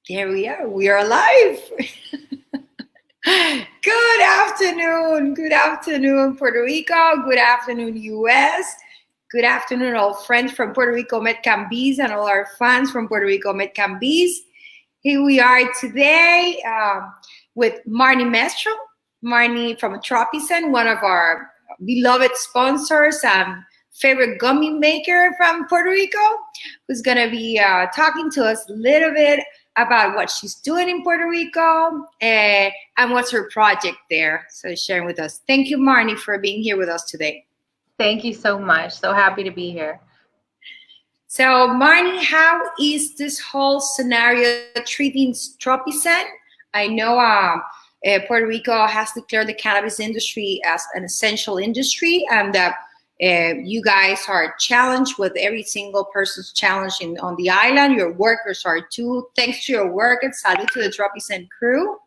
There we are. We are live. Good afternoon. Good afternoon, Puerto Rico. Good afternoon, US. Good afternoon, all friends from Puerto Rico Metcambis and all our fans from Puerto Rico Metcambis. Here we are today with Marni Meistrell. Marni from Tropizen, one of our beloved sponsors and favorite gummy maker from Puerto Rico, who's going to be talking to us a little bit about what she's doing in Puerto Rico and what's her project there. So sharing with us. Thank you, Marni, for being here with us today. Thank you so much. So happy to be here. So, Marni, how is this whole scenario treating Tropizen? I know Puerto Rico has declared the cannabis industry as an essential industry, and you guys are challenged with every single person's challenge on the island. Your workers are too. Thanks to your work, and salute to the Tropizen crew.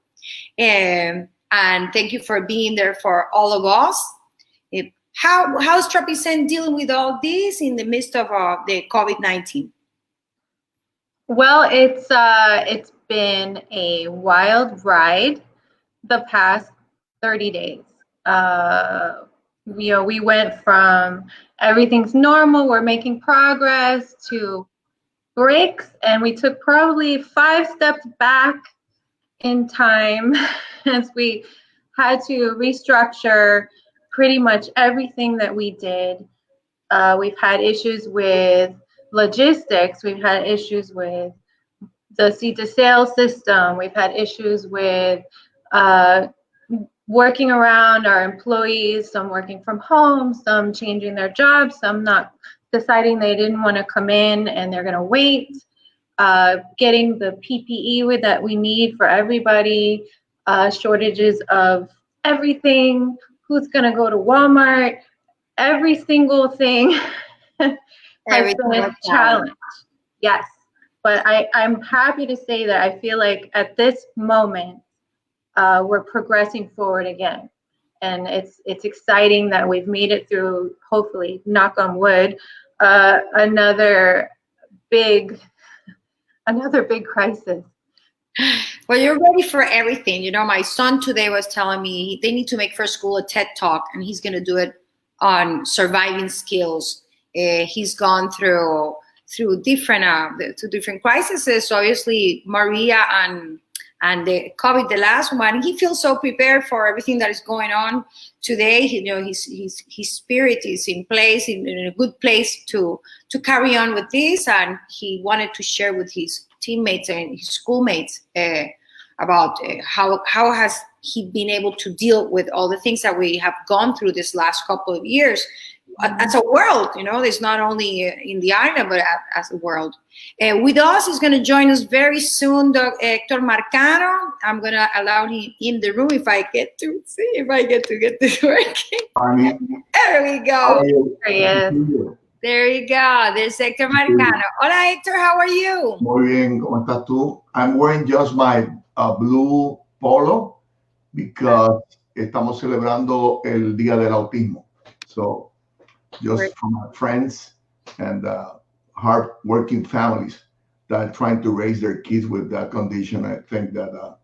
And thank you for being there for all of us. How's Tropizen dealing with all this in the midst of the COVID-19? Well, it's been a wild ride the past 30 days. We went from everything's normal, we're making progress, to breaks, and we took probably 5 steps back in time as we had to restructure pretty much everything that we did. We've had issues with logistics. We've had issues with the seed to sale system. We've had issues with working around our employees, some working from home, some changing their jobs, some not deciding they didn't want to come in and they're going to wait, getting the PPE that we need for everybody, shortages of everything, who's going to go to Walmart, every single thing has been a challenge. Yes, but I'm happy to say that I feel like at this moment, we're progressing forward again. And it's exciting that we've made it through, hopefully, knock on wood, another big crisis. Well, you're ready for everything. You know, my son today was telling me they need to make for school a TED Talk, and he's going to do it on surviving skills. He's gone through different crises. So obviously, Maria and the COVID, the last one, he feels so prepared for everything that is going on today. His spirit is in place, in a good place to carry on with this, and he wanted to share with his teammates and his schoolmates about how has he been able to deal with all the things that we have gone through this last couple of years as a world. It's not only in the island, but as a world. With us is going to join us very soon, Hector Marcano. I'm going to allow him in the room if I get to get this working. There we go. There he is. There you go. There's Hector Marcano. Hola, Hector. How are you? Muy bien. ¿Cómo estás tú? I'm wearing just my blue polo because estamos celebrando el Día del Autismo. So just for my friends and hard-working families that are trying to raise their kids with that condition, I think that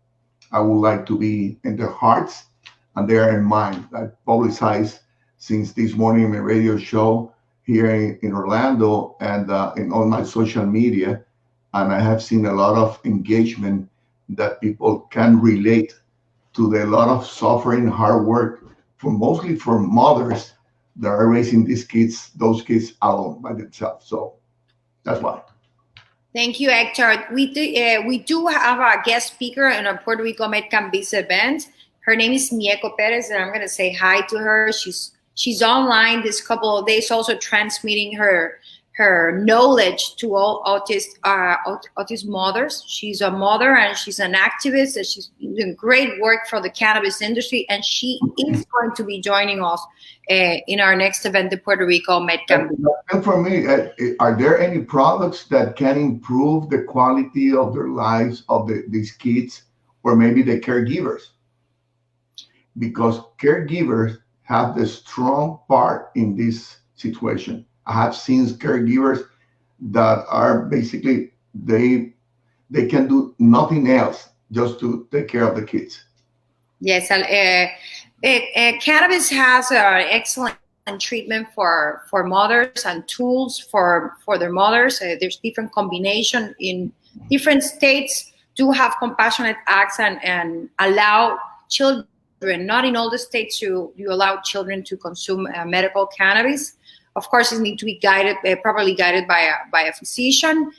I would like to be in their hearts and they are in mine. I publicized since this morning in my radio show here in Orlando and on my social media, and I have seen a lot of engagement that people can relate to the lot of suffering, hard work, mostly for mothers that are raising those kids alone by themselves. So that's why. Thank you, Hector. We do have a guest speaker in a Puerto Rico Metcambis event. Her name is Mieko Perez, and I'm going to say hi to her. She's online this couple of days, also transmitting her knowledge to all autism mothers. She's a mother and she's an activist, and she's doing great work for the cannabis industry. And she is going to be joining us in our next event, the Puerto Rico Metcambis. And for me, are there any products that can improve the quality of their lives of these kids, or maybe the caregivers? Because caregivers have the strong part in this situation. I have seen caregivers that are basically they they can do nothing else just to take care of the kids. Yes, cannabis has an excellent treatment for mothers and tools for their mothers. There's different combination in different states do have compassionate acts and allow children. Not in all the states you allow children to consume medical cannabis. Of course, it needs to be guided, properly guided by a physician.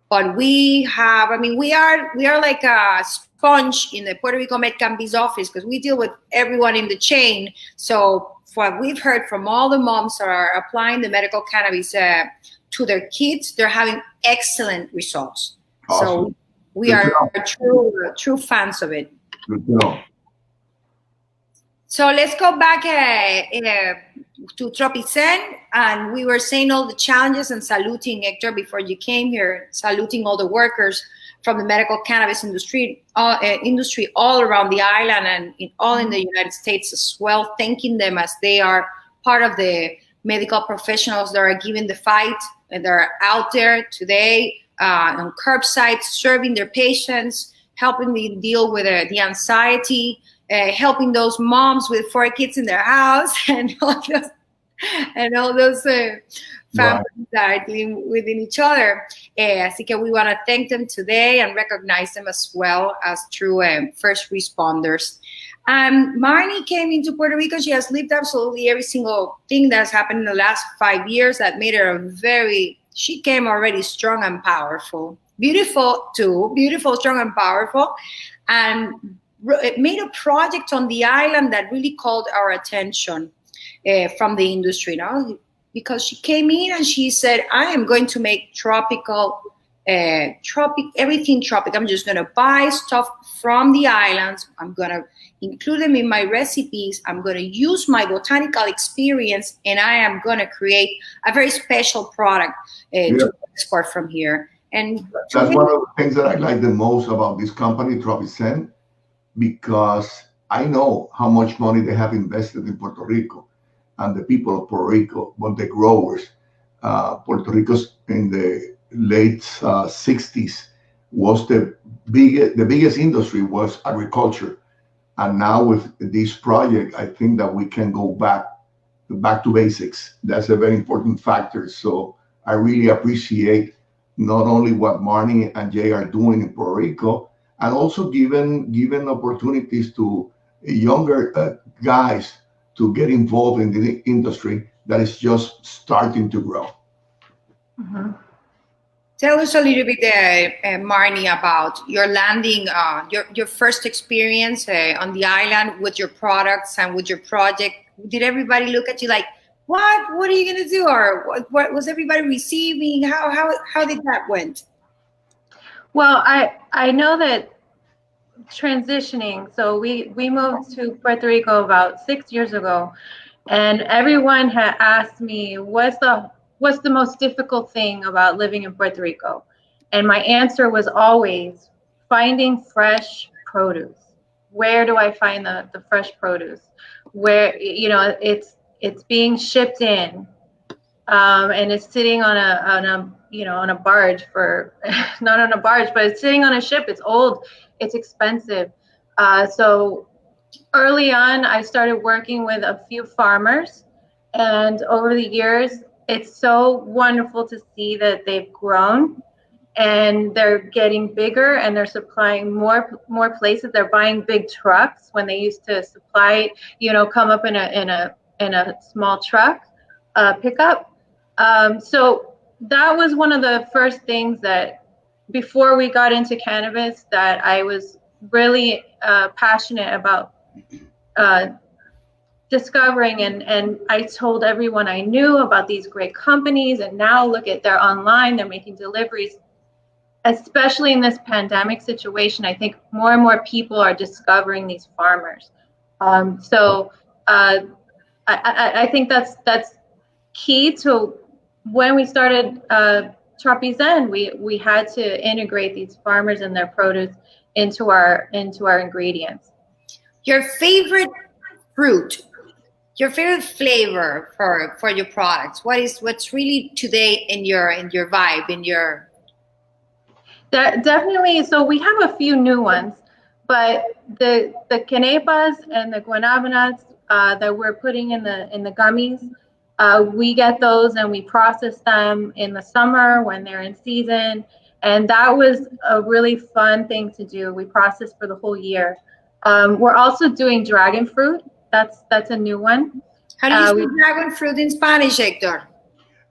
But we have, I mean, we are like a sponge in the Puerto Rico Med Cannabis office because we deal with everyone in the chain. So what we've heard from all the moms that are applying the medical cannabis to their kids, they're having excellent results. Awesome. So we are true fans of it. Good to know. So let's go back to Tropizen, and we were saying all the challenges and saluting, Hector, before you came here, saluting all the workers from the medical cannabis industry all around the island and in the United States as well, thanking them as they are part of the medical professionals that are giving the fight and they're out there today on curbside, serving their patients, helping them deal with the anxiety, helping those moms with 4 kids in their house and all those families that are dealing within each other. Así que we want to thank them today and recognize them as well as true first responders. Marni came into Puerto Rico. She has lived absolutely every single thing that's happened in the last 5 years that made her she came already strong and powerful. Beautiful too, beautiful, strong and powerful. And it made a project on the island that really called our attention from the industry, because she came in and she said, I am going to make everything tropical. I'm just going to buy stuff from the islands. I'm going to include them in my recipes. I'm going to use my botanical experience, and I am going to create a very special product to export from here. And that's one of the things that I like the most about this company, Tropizen, because I know how much money they have invested in Puerto Rico and the people of Puerto Rico, but the growers. Puerto Rico's in the late 60s was the biggest industry was agriculture. And now with this project, I think that we can go back to basics. That's a very important factor. So I really appreciate not only what Marni and Jay are doing in Puerto Rico, and also given opportunities to younger guys to get involved in the industry that is just starting to grow. Mm-hmm. Tell us a little bit, Marni, about your landing, your first experience on the island with your products and with your project. Did everybody look at you like, what are you going to do? Or what was everybody receiving? How did that went? Well, I know that transitioning, so we moved to Puerto Rico about 6 years ago, and everyone had asked me, what's the most difficult thing about living in Puerto Rico? And my answer was always finding fresh produce. Where do I find the fresh produce? Where, it's being shipped in, and it's sitting on a barge not on a barge, but it's sitting on a ship. It's old, it's expensive. So early on, I started working with a few farmers, and over the years, it's so wonderful to see that they've grown and they're getting bigger and they're supplying more places. They're buying big trucks when they used to supply, come up in a small truck pickup. So that was one of the first things that before we got into cannabis that I was really passionate about discovering, and I told everyone I knew about these great companies, and now look at, they're online, they're making deliveries. Especially in this pandemic situation, I think more and more people are discovering these farmers. So I think that's key to when we started Tropizen. We had to integrate these farmers and their produce into our ingredients. Your favorite fruit, your favorite flavor for your products. What's really today in your vibe, in your? Definitely. So we have a few new ones, but the canepas and the guanabanas that we're putting in the gummies, we get those and we process them in the summer when they're in season, and that was a really fun thing to do. We process for the whole year. We're also doing dragon fruit. That's a new one. How do you say dragon fruit in Spanish, Hector?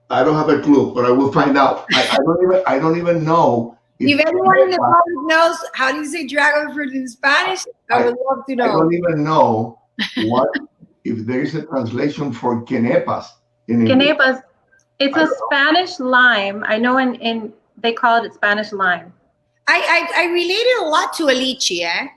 I don't have a clue, but I will find out. I don't even know. If anyone in the public knows how do you say dragon fruit in Spanish, I would love to know. I don't even know what if there is a translation for quenepas in English. Quenepas, it's a Spanish lime. I know in they call it Spanish lime. I relate it a lot to a lychee,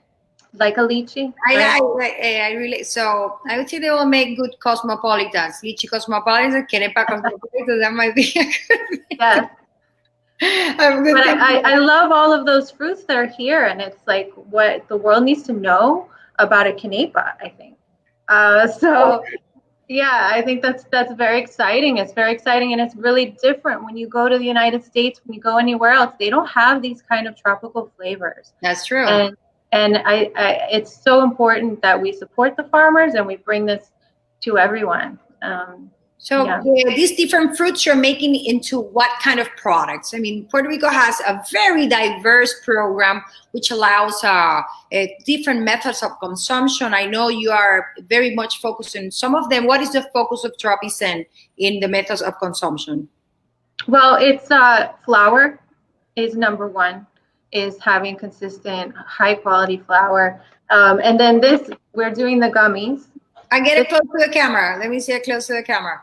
Like a lychee? I relate. So I would say they will make good cosmopolitans. Lychee cosmopolitans and quenepa cosmopolitans. That might be a good thing. Yes. But I love all of those fruits that are here, and it's like what the world needs to know about a quenepa, I think. Yeah, I think that's very exciting. It's very exciting, and it's really different when you go to the United States. When you go anywhere else, they don't have these kind of tropical flavors. That's true. And it's so important that we support the farmers and we bring this to everyone. These different fruits you're making into what kind of products? I mean, Puerto Rico has a very diverse program which allows different methods of consumption. I know you are very much focused on some of them. What is the focus of Tropizen in the methods of consumption? Well, it's flour is number one, is having consistent, high quality flour. And then we're doing the gummies. I get it close to the camera. Let me see it close to the camera.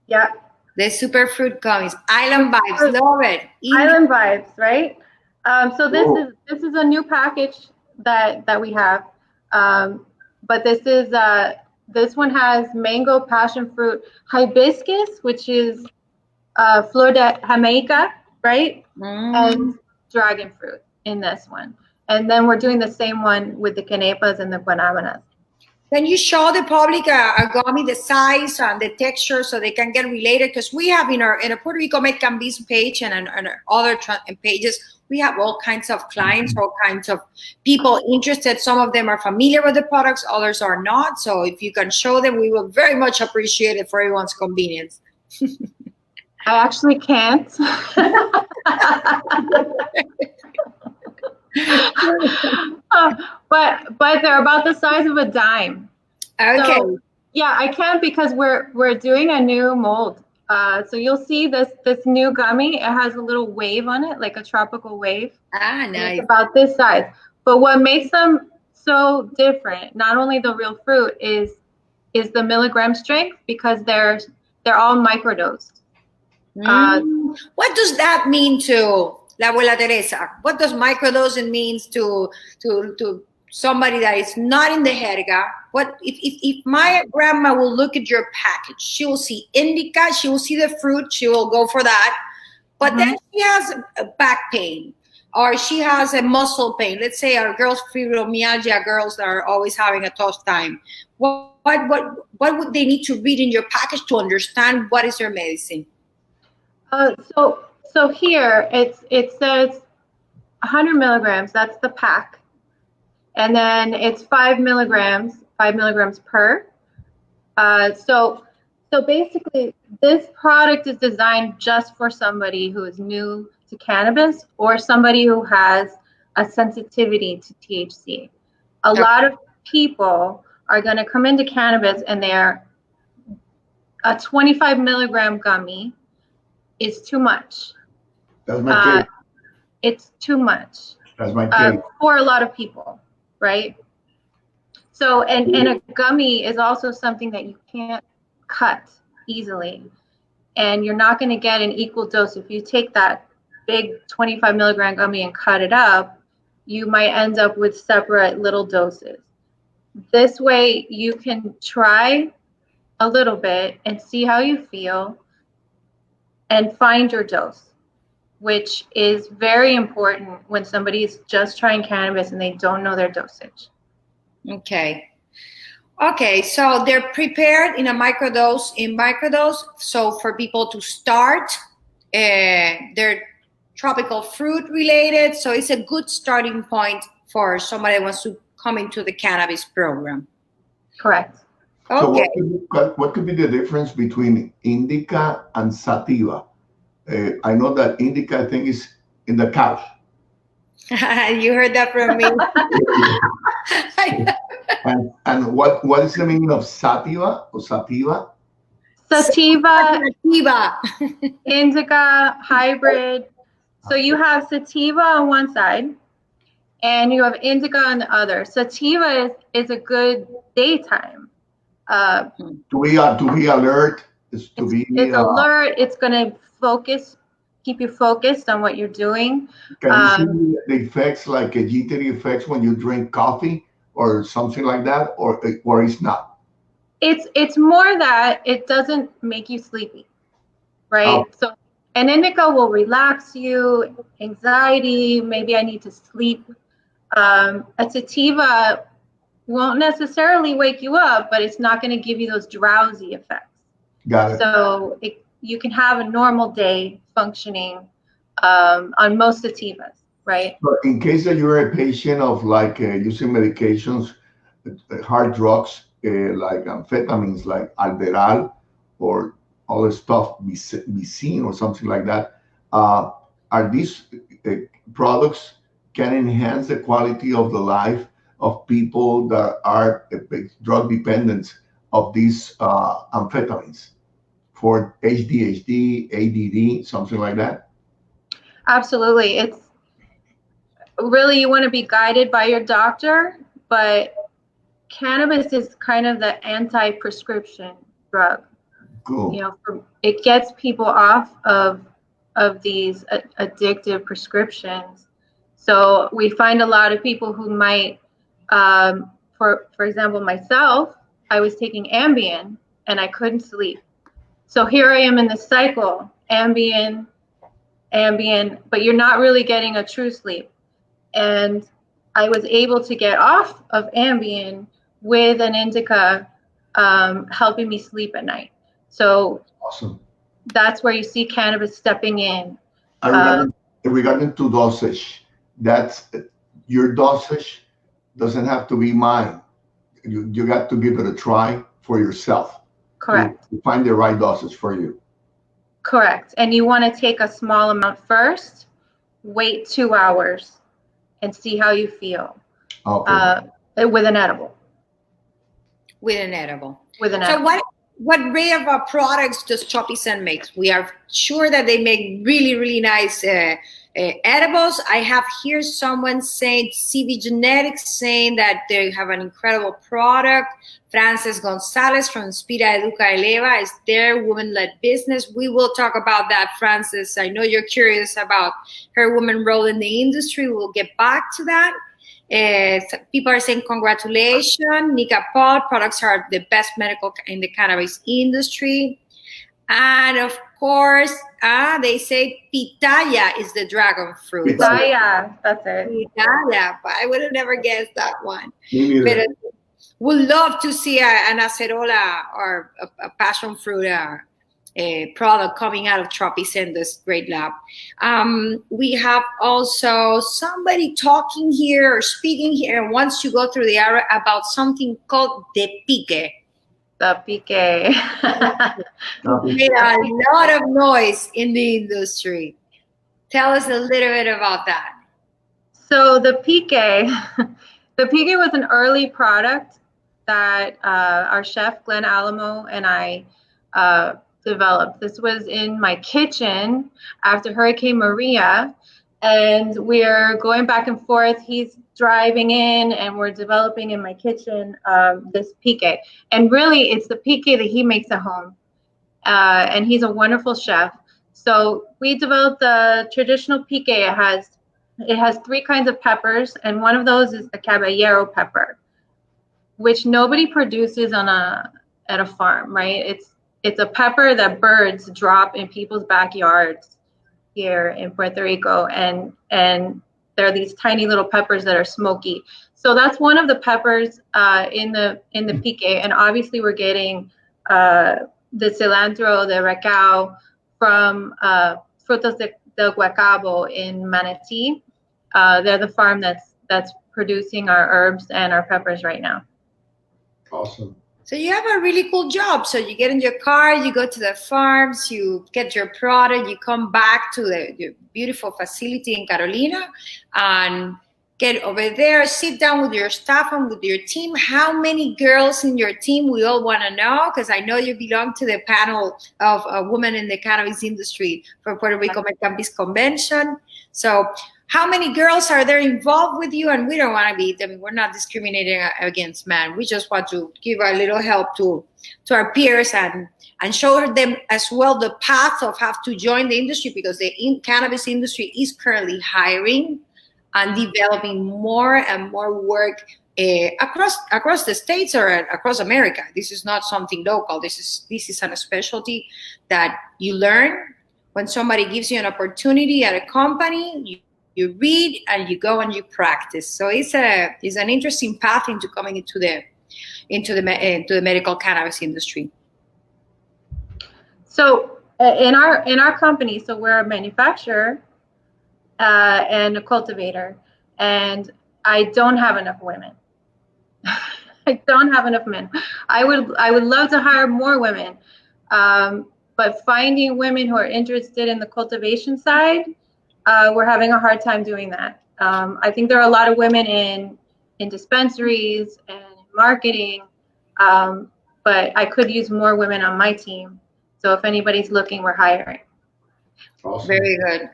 Yeah. The super fruit gummies. Island vibes. Love it. Island vibes, right? So this is a new package that we have. But this one has mango, passion fruit, hibiscus, which is flor de Jamaica, right? And dragon fruit in this one. And then we're doing the same one with the canepas and the guanabanas. Can you show the public a gummy, the size and the texture, so they can get related? Because we have in a Puerto Rico Med Cannabis page and other pages, we have all kinds of clients, all kinds of people interested. Some of them are familiar with the products, others are not. So if you can show them, we will very much appreciate it for everyone's convenience. I actually can't. But they're about the size of a dime. Okay. So, yeah, I can't because we're doing a new mold. So you'll see this new gummy. It has a little wave on it, like a tropical wave. Ah, nice. It's about this size. But what makes them so different, not only the real fruit, is the milligram strength, because they're all microdosed. What does that mean to La Abuela Teresa? What does microdosing means to somebody that is not in the jerga? What if my grandma will look at your package, she will see indica, she will see the fruit, she will go for that. But then she has a back pain, or she has a muscle pain. Let's say our girls, fibromyalgia girls that are always having a tough time. What would they need to read in your package to understand what is your medicine? So here it says 100 milligrams. That's the pack, and then it's 5 milligrams per. So basically, this product is designed just for somebody who is new to cannabis or somebody who has a sensitivity to THC. A lot of people are going to come into cannabis and they're a 25 milligram gummy is too much. That's my case. It's too much. That's my case. For a lot of people, right? So, and a gummy is also something that you can't cut easily. And you're not going to get an equal dose. If you take that big 25 milligram gummy and cut it up, you might end up with separate little doses. This way you can try a little bit and see how you feel and find your dose, which is very important when somebody is just trying cannabis and they don't know their dosage. Okay, so they're prepared in microdose. So for people to start their tropical fruit related. So it's a good starting point for somebody that wants to come into the cannabis program. Correct. So Okay. what could be the difference between Indica and Sativa? I know that Indica, I think, is in the couch. You heard that from me. And what is the meaning of Sativa or Sativa? Sativa, Sativa. indica, hybrid. So you have sativa on one side and you have indica on the other. Sativa is a good daytime. To be alert, is to be It's alert. It's going to focus, keep you focused on what you're doing. Can you see the effects, like a jittery effects when you drink coffee or something like that, or it's not? It's more that it doesn't make you sleepy, right? Oh. So an indica will relax you, anxiety, maybe I need to sleep. A sativa won't necessarily wake you up, but it's not going to give you those drowsy effects. Got it. So you can have a normal day functioning on most sativas, right? But in case that you're a patient of like using medications, hard drugs, like amphetamines, like Alderal or other stuff, Vicin or something like that, are these products can enhance the quality of the life of people that are drug dependents of these amphetamines for ADHD, ADD, something like that? Absolutely. It's really, you want to be guided by your doctor, but cannabis is kind of the anti-prescription drug. Cool. You know, it gets people off of these addictive prescriptions. So we find a lot of people who might, for example, myself, I was taking Ambien and I couldn't sleep. So here I am in the cycle, Ambien, but you're not really getting a true sleep. And I was able to get off of Ambien with an indica helping me sleep at night. So awesome. That's where you see cannabis stepping in. Regarding to dosage, that's your dosage doesn't have to be mine. You got to give it a try for yourself. Correct. To find the right dosage for you. Correct. And you want to take a small amount first, wait 2 hours, and see how you feel. Okay. With an edible. With an edible. So what array of products does Tropizen make? We are sure that they make really, really nice edibles. I have here someone saying, CV Genetics, saying that they have an incredible product. Frances Gonzalez from Inspira Educa Eleva is their woman-led business. We will talk about that, Frances. I know you're curious about her woman role in the industry. We'll get back to that. People are saying congratulations. Nika Paul, products are the best medical in the cannabis industry. And of course, they say pitaya is the dragon fruit. Pitaya, that's it. Pitaya, but I would have never guessed that one. Me neither. But would love to see an acerola or a passion fruit product coming out of Tropizen, this great lab. We have also somebody talking here or speaking here and wants to go through the area about something called the pique. The pique. Made a lot of noise in the industry. Tell us a little bit about that. So the pique was an early product that our chef Glenn Alamo and I developed. This was in my kitchen after Hurricane Maria, and we're going back and forth. He's driving in and we're developing in my kitchen this pique. And really it's the pique that he makes at home. And he's a wonderful chef. So we developed the traditional pique. It has 3 kinds of peppers, and one of those is the caballero pepper, which nobody produces at a farm, right? It's a pepper that birds drop in people's backyards here in Puerto Rico, and there are these tiny little peppers that are smoky. So that's one of the peppers in the pique, and obviously we're getting the cilantro, the recao from Frutos the Guacabo in Manatee. They're the farm that's producing our herbs and our peppers right now. Awesome. So you have a really cool job. So you get in your car, you go to the farms, you get your product, you come back to your beautiful facility in Carolina and get over there, sit down with your staff and with your team. How many girls in your team? We all want to know, because I know you belong to the panel of women in the cannabis industry for Puerto Rico Cannabis Convention. So how many girls are there involved with you? And we don't want to be, I mean, we're not discriminating against men. We just want to give a little help to our peers and show them as well the path of how to join the industry, because the cannabis industry is currently hiring and developing more and more work across the states or across America. This is not something local. This is a specialty that you learn when somebody gives you an opportunity at a company. You read and you go and you practice. So it's an interesting path into coming into the medical cannabis industry. So in our company, so we're a manufacturer and a cultivator, and I don't have enough women. I don't have enough men. I would love to hire more women, but finding women who are interested in the cultivation side, we're having a hard time doing that. I think there are a lot of women in dispensaries and marketing, but I could use more women on my team. So if anybody's looking, we're hiring. Awesome. Very good.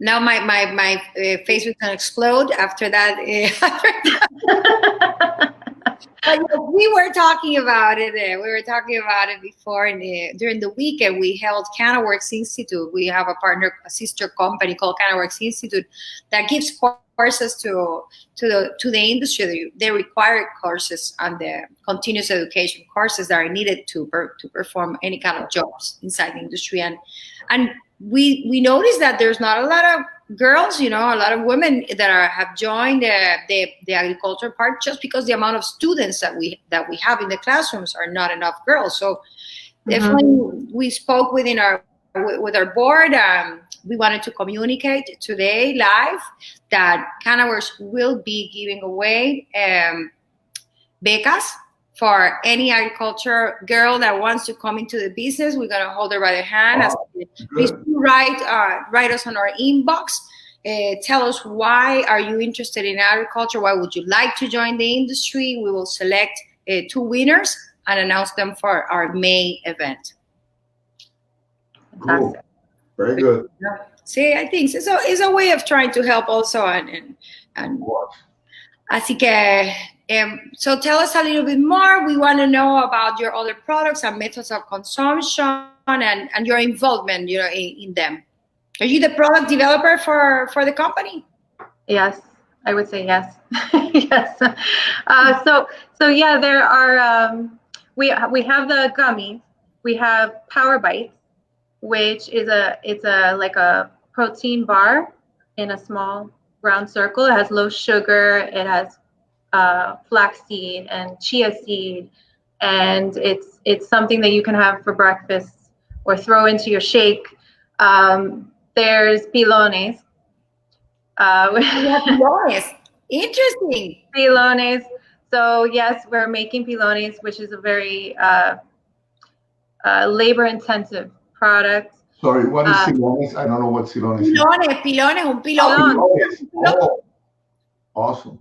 Now my face was gonna explode after that. We were talking about it. We were talking about it before. During the weekend, we held CannaWorks Institute. We have a sister company called CannaWorks Institute that gives courses to the industry. They require courses and the continuous education courses that are needed to perform any kind of jobs inside the industry. And we noticed that there's not a lot of girls, a lot of women that have joined the agriculture part, just because the amount of students that we have in the classrooms are not enough girls. So definitely we spoke with our board. We wanted to communicate today live that CannaWorks will be giving away becas for any agriculture girl that wants to come into the business. We're going to hold her by the hand. Please write us on our inbox. Tell us, why are you interested in agriculture? Why would you like to join the industry? We will select 2 winners and announce them for our May event. Cool. Very good. See, I think it's a way of trying to help also. And así que, so tell us a little bit more. We want to know about your other products and methods of consumption and your involvement, in them. Are you the product developer for the company? Yes, I would say yes. Yes. So yeah, there are. We have the gummies. We have Power Bites, which is like a protein bar in a small round circle. It has low sugar. It has flaxseed and chia seed, and it's something that you can have for breakfast or throw into your shake. There's pilones. Pilones. Interesting. Pilones. So yes, we're making pilones, which is a very labor-intensive product. Sorry, what is pilones? I don't know what pilones is. Pilones. Oh, awesome.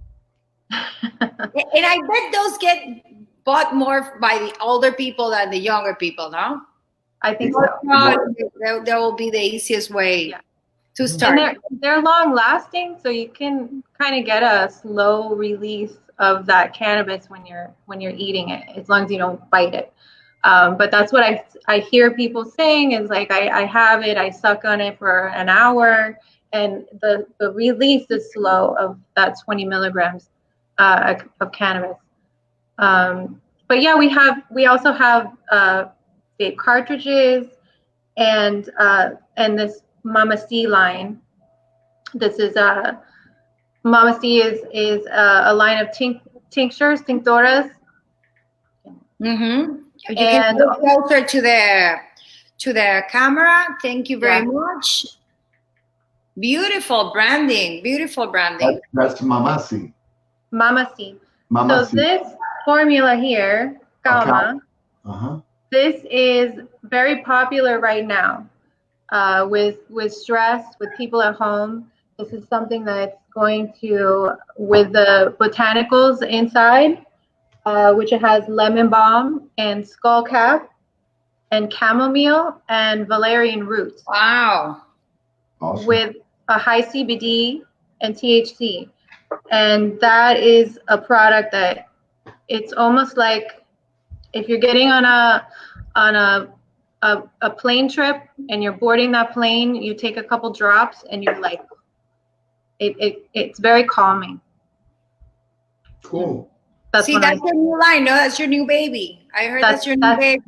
And I bet those get bought more by the older people than the younger people, no? I think so. That will be the easiest way to start. And they're long lasting, so you can kind of get a slow release of that cannabis when you're eating it, as long as you don't bite it. But that's what I hear people saying is like, I have it, I suck on it for an hour, and the release is slow of that 20 milligrams of cannabis. But yeah, we also have vape cartridges and this Mama C line. This is Mama C is a line of tinctures, tinctoras. Mm-hmm. You can go closer to the camera. Thank you very much. Beautiful branding. Beautiful branding. That's Mamasi. Mamasi. Mamasi. So this formula here, Calma, this is very popular right now with stress, with people at home. This is something that's going to, with the botanicals inside, which it has lemon balm and skullcap and chamomile and valerian roots. Wow. Awesome. With a high CBD and THC. And that is a product that it's almost like if you're getting on a plane trip and you're boarding that plane, you take a couple drops and you're like, it's very calming. Cool. That's your new line. No, that's your new baby. I heard that's your new baby.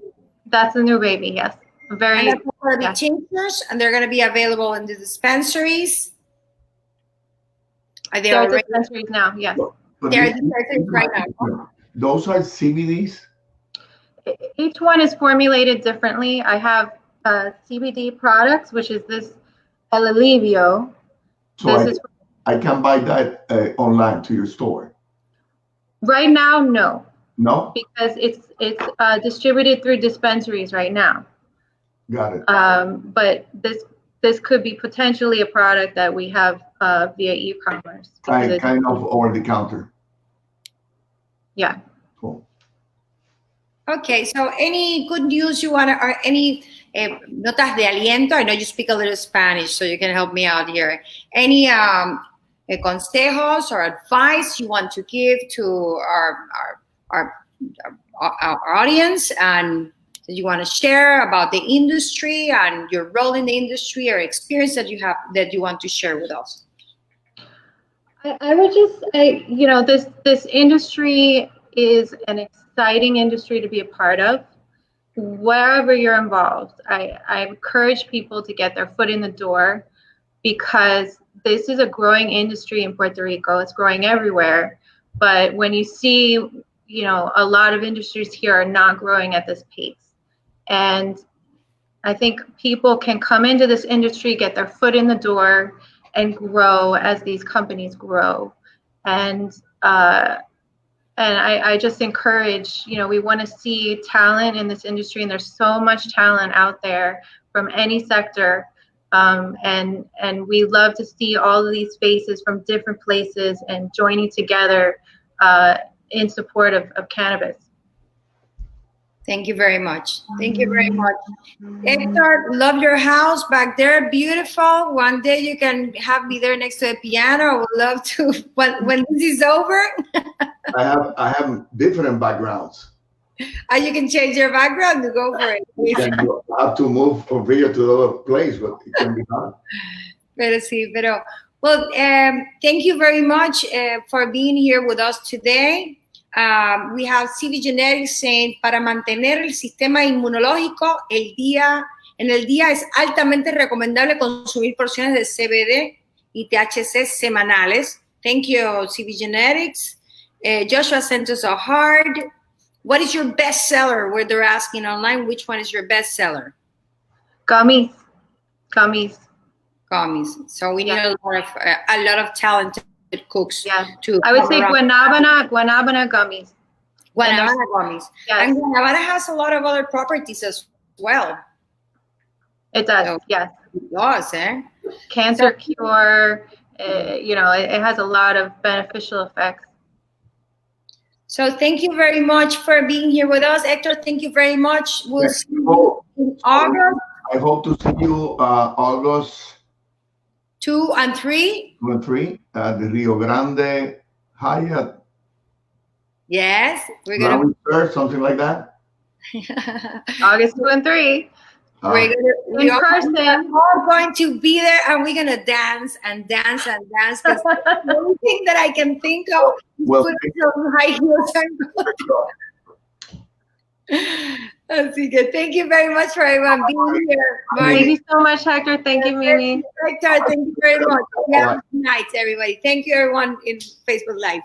That's the new baby, yes. Very. And that's going to be tinctures, and they're going to be available in the dispensaries. Are they already? Dispensaries now, yes. They're dispensaries right now. Those are CBDs? Each one is formulated differently. I have CBD products, which is this El Alivio. So I can buy that online to your store? Right now, no. No? Because it's distributed through dispensaries right now. Got it. But this could be potentially a product that we have via e-commerce. Kind of over the counter. Yeah. Cool. Okay, so any good news you want to, or any notas de aliento? I know you speak a little Spanish, so you can help me out here. Any consejos or advice you want to give to our audience, and that you want to share about the industry and your role in the industry or experience that you have that you want to share with us? I would just say, you know, this industry is an exciting industry to be a part of. Wherever you're involved, I encourage people to get their foot in the door, because this is a growing industry in Puerto Rico. It's growing everywhere. But when you see, you know, a lot of industries here are not growing at this pace. And I think people can come into this industry, get their foot in the door, and grow as these companies grow. And I just encourage, you know, we want to see talent in this industry, and there's so much talent out there from any sector. And we love to see all of these faces from different places and joining together in support of cannabis. Thank you very much. Thank you very much. Hector, love your house back there. Beautiful. One day you can have me there next to a piano. I would love to, when this is over. I have different backgrounds. You can change your background to go for it. You have to move from here to another place, but it can be done. Well, thank you very much for being here with us today. We have CV Genetics saying, para mantener el sistema inmunológico en el día es altamente recomendable consumir porciones de CBD y THC semanales. Thank you, CV Genetics. Joshua sent us a heart. What is your best seller? Where they're asking online, which one is your best seller? Gummies. So we need a lot of talented cooks. Yeah. I would say Guanabana gummies. Guanabana gummies. Yes. And Guanabana has a lot of other properties as well. It does. So, yes. It does, eh? Cancer cure. You know, it has a lot of beneficial effects. So thank you very much for being here with us, Hector. Thank you very much. We'll see you in August. I hope to see you August 2 and 3. 2 and 3 at the Rio Grande Hyatt. Yes, we're gonna something like that. August 2 and 3. We're all going to be there, and we're gonna dance and dance and dance. Because the only thing that I can think of is putting some high heels and Así que thank you very much for everyone being here. Thank you so much, Hector. Thank you, Mimi. Hector, thank you very much. Have a good night, everybody. Thank you, everyone in Facebook Live.